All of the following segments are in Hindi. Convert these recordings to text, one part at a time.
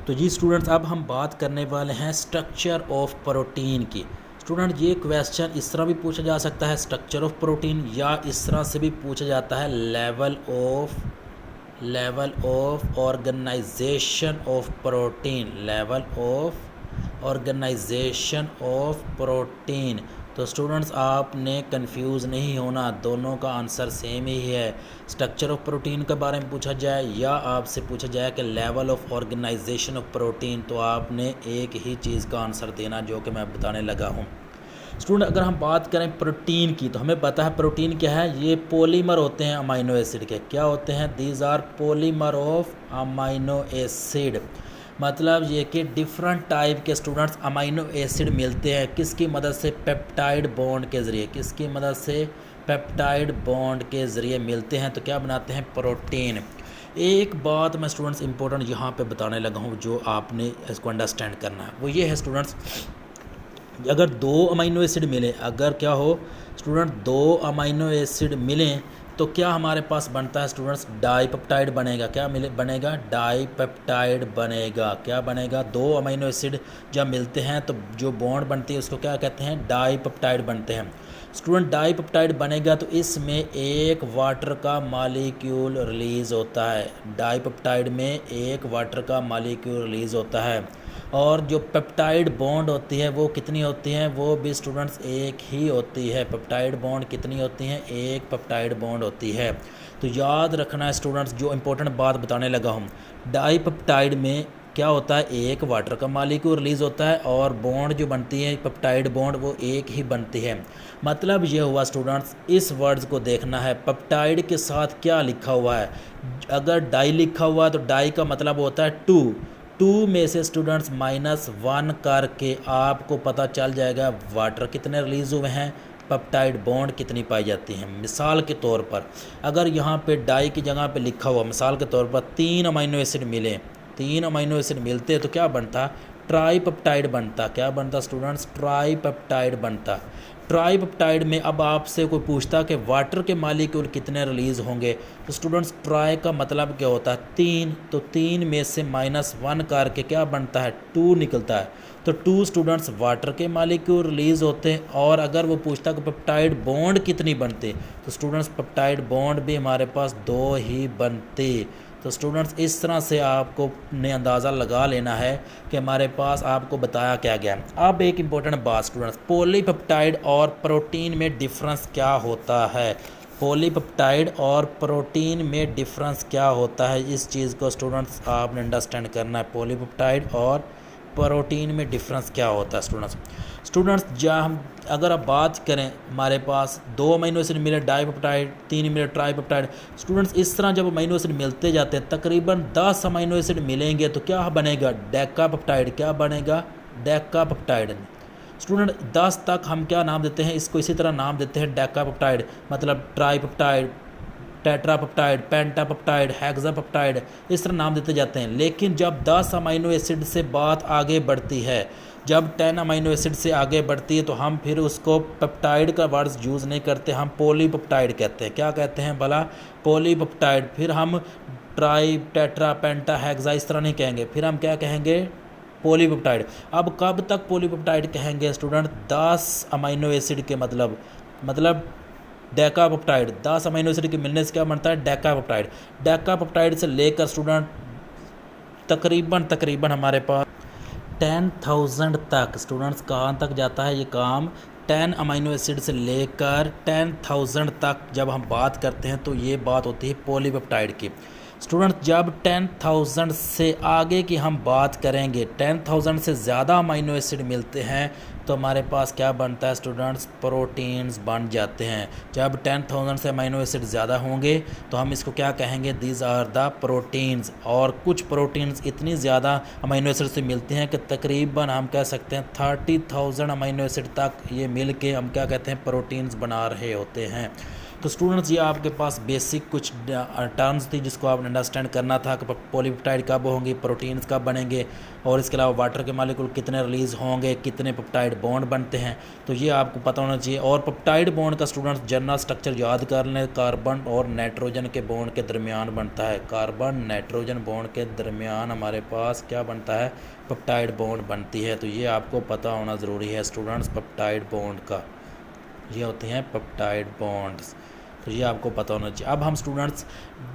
तो जी स्टूडेंट्स, अब हम बात करने वाले हैं स्ट्रक्चर ऑफ प्रोटीन की। स्टूडेंट, ये क्वेश्चन इस तरह भी पूछा जा सकता है स्ट्रक्चर ऑफ प्रोटीन, या इस तरह से भी पूछा जाता है level of organisation of protein, level of organisation of protein. तो स्टूडेंट्स, आपने कंफ्यूज नहीं होना, दोनों का आंसर सेम ही है। स्ट्रक्चर ऑफ प्रोटीन के बारे में पूछा जाए या आपसे पूछा जाए कि level of organisation of protein, तो आपने एक ही चीज़ का आंसर देना जो कि मैं बताने लगा हूँ। स्टूडेंट, अगर हम बात करें प्रोटीन की, तो हमें पता है प्रोटीन क्या है। ये पॉलीमर होते हैं अमाइनो एसिड के। क्या होते हैं? These are polymer of amino acid. मतलब ये कि डिफरेंट टाइप के स्टूडेंट्स अमाइनो एसिड मिलते हैं किसकी मदद से? पेप्टाइड बॉन्ड के ज़रिए। किसकी मदद से? पेप्टाइड बॉन्ड के ज़रिए मिलते हैं। तो क्या बनाते हैं? प्रोटीन। एक बात मैं स्टूडेंट्स इंपॉर्टेंट यहाँ पे बताने लगा हूँ जो आपने इसको अंडरस्टैंड करना है, वो ये है स्टूडेंट्स, अगर दो अमाइनो एसिड मिले, अगर क्या हो स्टूडेंट, दो अमाइनो एसिड मिलें, तो क्या हमारे पास बनता है स्टूडेंट्स? डाईपेप्टाइड बनेगा। क्या बनेगा? डाईपेप्टाइड बनेगा। क्या बनेगा? दो अमाइनो एसिड जब मिलते हैं तो जो बॉन्ड बनती है उसको क्या कहते हैं? डाईपेप्टाइड बनते हैं। स्टूडेंट, डाईपेप्टाइड बनेगा तो इसमें एक वाटर का मॉलिक्यूल रिलीज़ होता है। डाईपेप्टाइड में एक वाटर का मॉलिक्यूल रिलीज़ होता है। और जो पेप्टाइड बॉन्ड होती है वो कितनी होती हैं? वो भी स्टूडेंट्स एक ही होती है। पेप्टाइड बॉन्ड कितनी होती हैं? एक पेप्टाइड बॉन्ड होती है। तो याद रखना है स्टूडेंट्स, जो इंपॉर्टेंट बात बताने लगा हूँ, डाईपेप्टाइड में क्या होता है? एक वाटर का मॉलिक्यूल रिलीज़ होता है और बॉन्ड जो बनती है पेप्टाइड बॉन्ड वो एक ही बनती है। मतलब ये हुआ स्टूडेंट्स, इस वर्ड्स को देखना है, पेप्टाइड के साथ क्या लिखा हुआ है। अगर डाई लिखा हुआ है तो डाई का मतलब होता है टू में से स्टूडेंट्स -1 करके आपको पता चल जाएगा वाटर कितने रिलीज़ हुए हैं, पेप्टाइड बॉन्ड कितनी पाई जाती हैं। मिसाल के तौर पर अगर यहाँ पे डाई की जगह पे लिखा हुआ, मिसाल के तौर पर 3 अमाइनो एसिड मिले, 3 अमाइनो एसिड मिलते तो क्या बनता? ट्राईपेप्टाइड बनता। क्या बनता स्टूडेंट्स? ट्राईपेप्टाइड बनता। ट्राईपेप्टाइड में अब आपसे कोई पूछता कि वाटर के मॉलिक्यूल कितने रिलीज़ होंगे, तो स्टूडेंट्स ट्राई का मतलब क्या होता है? 3। तो 3 में से -1 करके क्या बनता है? 2 निकलता है। तो 2 स्टूडेंट्स वाटर के मॉलिक्यूल रिलीज़ होते हैं। और अगर वो पूछता कि पेप्टाइड बॉन्ड कितनी बनते, तो स्टूडेंट्स पेप्टाइड बॉन्ड भी हमारे पास 2 ही बनते। तो स्टूडेंट्स, इस तरह से आपको ने अंदाज़ा लगा लेना है कि हमारे पास आपको बताया क्या गया। अब एक इम्पोर्टेंट बात स्टूडेंट्स, पॉलीपेप्टाइड और प्रोटीन में डिफरेंस क्या होता है? पॉलीपेप्टाइड और प्रोटीन में डिफरेंस क्या होता है, इस चीज़ को स्टूडेंट्स आपने अंडरस्टैंड करना है। पॉलीपेप्टाइड और प्रोटीन में डिफरेंस क्या होता है स्टूडेंट्स, जब हम अगर आप बात करें, हमारे पास 2 अमीनो एसिड मिले डाईपेप्टाइड, 3 मिले ट्राईपेप्टाइड। स्टूडेंट्स, इस तरह जब अमीनो एसिड मिलते जाते हैं, तकरीबन 10 अमीनो एसिड मिलेंगे तो क्या बनेगा? डेकापेप्टाइड। क्या बनेगा? डेकापेप्टाइड। स्टूडेंट, 10 तक हम क्या नाम देते हैं इसको? इसी तरह नाम देते हैं डेकापेप्टाइड, मतलब ट्राईपेप्टाइड, टेट्रापेप्टाइड, पेंटापेप्टाइड, हेक्सापेप्टाइड, इस तरह नाम देते जाते हैं। लेकिन जब 10 अमीनो एसिड से बात आगे बढ़ती है, जब 10 अमीनो एसिड से आगे बढ़ती है, तो हम फिर उसको पेप्टाइड का वर्ड्स यूज़ नहीं करते, हम पॉलीपेप्टाइड कहते हैं। क्या कहते हैं भला? पॉलीपेप्टाइड। फिर हम ट्राई, टेट्रा, पेंटा, हेक्सा इस तरह नहीं कहेंगे, फिर हम क्या कहेंगे? पॉलीपेप्टाइड। अब कब तक पॉलीपेप्टाइड कहेंगे स्टूडेंट? 10 अमीनो एसिड के मतलब डेकापेप्टाइड। 10 अमीनो एसिड के मिलने से क्या बनता है? डेकापेप्टाइड। डेकापेप्टाइड से लेकर स्टूडेंट तकरीबन हमारे पास 10,000 तक, स्टूडेंट्स कहाँ तक जाता है ये काम? 10 अमीनो एसिड से लेकर 10,000 तक जब हम बात करते हैं तो ये बात होती है पॉलीपेप्टाइड की। स्टूडेंट, जब 10,000 से आगे की हम बात करेंगे, 10,000 से ज़्यादा अमीनो एसिड मिलते हैं तो हमारे पास क्या बनता है स्टूडेंट्स? प्रोटीन्स बन जाते हैं। जब 10,000 से अमीनो एसिड ज़्यादा होंगे तो हम इसको क्या कहेंगे? These are the proteins. और कुछ प्रोटीन्स इतनी ज़्यादा अमीनो एसिड से मिलते हैं कि तकरीबन हम कह सकते हैं 30,000 अमीनो एसिड तक ये मिल के हम क्या कहते हैं? प्रोटीन्स बना रहे होते हैं। तो स्टूडेंट्स ये आपके पास बेसिक कुछ टर्म्स थी जिसको आपने अंडरस्टैंड करना था कि पॉलीपेप्टाइड कब होंगी, प्रोटीन्स कब बनेंगे, और इसके अलावा वाटर के मालिक्यूल कितने रिलीज़ होंगे, कितने पेप्टाइड बॉन्ड बनते हैं, तो ये आपको पता होना चाहिए। और पेप्टाइड बॉन्ड का स्टूडेंट्स जनरल स्ट्रक्चर याद कर लें, कार्बन और नाइट्रोजन के बॉन्ड के दरमियान बनता है। कार्बन नाइट्रोजन बॉन्ड के दरमियान हमारे पास क्या बनता है, पेप्टाइड बॉन्ड बनती है। तो ये आपको पता होना ज़रूरी है स्टूडेंट्स पेप्टाइड बॉन्ड का, ये होते हैं पेप्टाइड बॉन्ड्स, तो ये आपको पता होना चाहिए। अब हम स्टूडेंट्स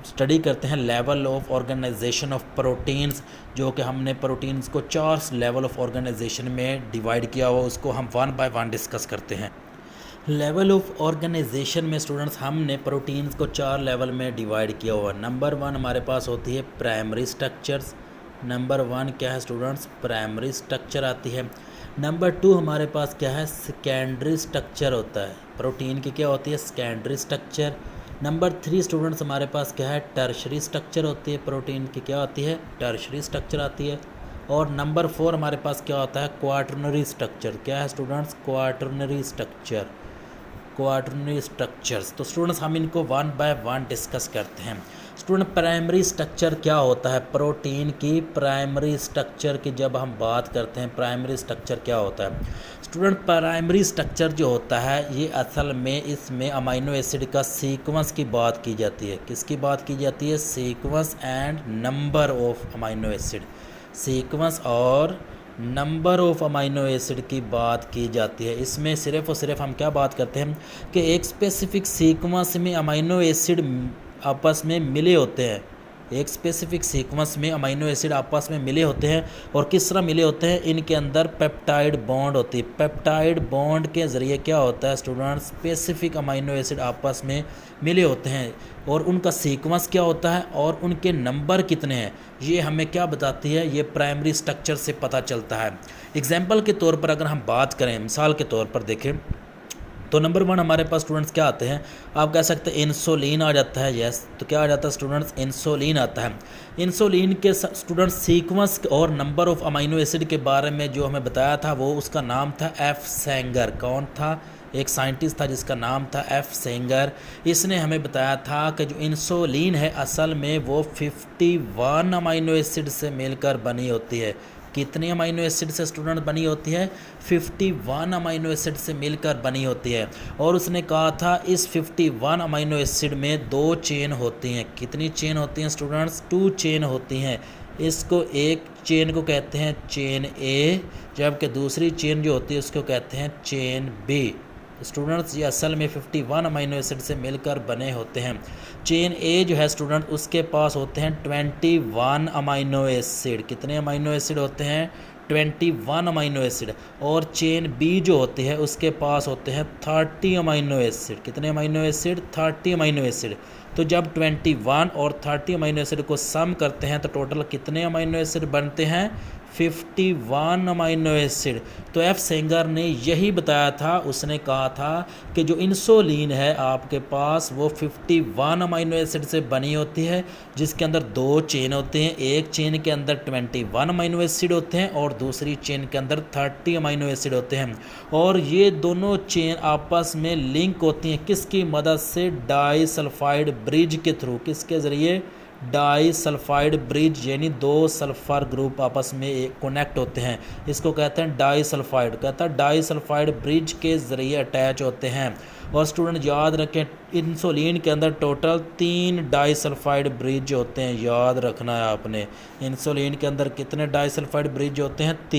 स्टडी करते हैं level of organisation of proteins, जो कि हमने प्रोटीन्स को 4 लेवल ऑफ ऑर्गेनाइजेशन में डिवाइड किया हुआ, उसको हम 1 बाय 1 डिस्कस करते हैं। लेवल ऑफ ऑर्गेनाइजेशन में स्टूडेंट्स हमने प्रोटीन्स को 4 लेवल में डिवाइड किया हुआ। नंबर 1 हमारे पास होती है प्राइमरी स्ट्रक्चर्स। नंबर 1 क्या है स्टूडेंट्स, प्राइमरी स्ट्रक्चर आती है। नंबर 2 हमारे पास क्या है, सेकेंडरी स्ट्रक्चर होता है। प्रोटीन की क्या होती है, सेकेंडरी स्ट्रक्चर। नंबर 3 स्टूडेंट्स हमारे पास क्या है, टर्शरी स्ट्रक्चर होती है। प्रोटीन की क्या होती है, टर्शरी स्ट्रक्चर आती है। और नंबर 4 हमारे पास क्या होता है, क्वाटरनरी स्ट्रक्चर। क्या है students, quaternary structure, quaternary structures. तो स्टूडेंट्स हम इनको 1 बाय 1 डिस्कस करते हैं। स्टूडेंट प्राइमरी स्ट्रक्चर क्या होता है, प्रोटीन की प्राइमरी स्ट्रक्चर की जब हम बात करते हैं, प्राइमरी स्ट्रक्चर क्या होता है स्टूडेंट, प्राइमरी स्ट्रक्चर जो होता है ये असल में इसमें अमीनो एसिड का सीक्वेंस की बात की जाती है। किसकी बात की जाती है, sequence and number of amino acid, sequence और नंबर ऑफ अमीनो एसिड की बात की जाती है। इसमें सिर्फ और सिर्फ हम क्या बात करते हैं कि एक स्पेसिफिक सीक्वेंस में अमीनो एसिड आपस में मिले होते हैं, एक स्पेसिफिक सीक्वेंस में अमीनो एसिड आपस में मिले होते हैं। और किस तरह मिले होते हैं, इनके अंदर पेप्टाइड बॉन्ड होती है। पेप्टाइड बॉन्ड के ज़रिए क्या होता है स्टूडेंट्स, स्पेसिफिक अमीनो एसिड आपस में मिले होते हैं और उनका सीक्वेंस क्या होता है और उनके नंबर कितने हैं, ये हमें क्या बताती है, ये प्राइमरी स्ट्रक्चर से पता चलता है। एग्जाम्पल के तौर पर अगर हम बात करें, मिसाल के तौर पर देखें, तो नंबर 1 हमारे पास स्टूडेंट्स क्या आते हैं, आप कह सकते हैं इंसुलिन आ जाता है। यस, तो क्या आ जाता है स्टूडेंट्स, इंसुलिन आता है। इंसुलिन के स्टूडेंट्स सीक्वेंस और नंबर ऑफ अमीनो एसिड के बारे में जो हमें बताया था वो उसका नाम था एफ सेंगर। कौन था, एक साइंटिस्ट था जिसका नाम था एफ सेंगर। इसने हमें बताया था कि जो इंसुलिन है असल में वो 51 अमीनो एसिड से मिलकर बनी होती है। कितने अमीनो एसिड से स्टूडेंट बनी होती है, 51 अमीनो एसिड से मिलकर बनी होती है। और उसने कहा था इस 51 अमीनो एसिड में 2 चेन होती हैं। कितनी चेन होती हैं स्टूडेंट्स, 2 चेन होती हैं। इसको एक चेन को कहते हैं चेन ए, जबकि दूसरी चेन जो होती है उसको कहते हैं चेन बी। स्टूडेंट्स ये असल में 51 अमीनो एसिड से मिलकर बने होते हैं। चेन ए जो है स्टूडेंट उसके पास होते हैं 21 अमीनो एसिड। कितने अमीनो एसिड होते हैं, 21 अमीनो एसिड। और चेन बी जो होती है उसके पास होते हैं 30 अमीनो एसिड। कितने अमीनो एसिड, 30 अमीनो एसिड। तो जब 21 और 30 अमीनो एसिड को सम करते हैं तो टोटल कितने अमीनो एसिड बनते हैं, 51 अमीनो एसिड। तो एफ सेंगर ने यही बताया था, उसने कहा था कि जो इंसुलिन है आपके पास वो 51 अमीनो एसिड से बनी होती है, जिसके अंदर 2 चेन होते हैं। एक चेन के अंदर 21 अमीनो एसिड होते हैं और दूसरी चेन के अंदर 30 अमीनो एसिड होते हैं। और ये दोनों चेन आपस में लिंक होती हैं किसकी मदद से, डाई सल्फाइड ब्रिज के थ्रू। किसके ज़रिए, डाई सल्फाइड ब्रिज, यानी 2 सल्फर ग्रुप आपस में कनेक्ट होते हैं, इसको कहते हैं डाई सल्फाइड। कहता है डाई सल्फाइड ब्रिज के ज़रिए अटैच होते हैं। और स्टूडेंट याद रखें इंसुलिन के अंदर टोटल 3 डाई सल्फाइड ब्रिज होते हैं, याद रखना है आपने। इंसुलिन के अंदर कितने डाई सल्फाइड ब्रिज होते हैं, 3।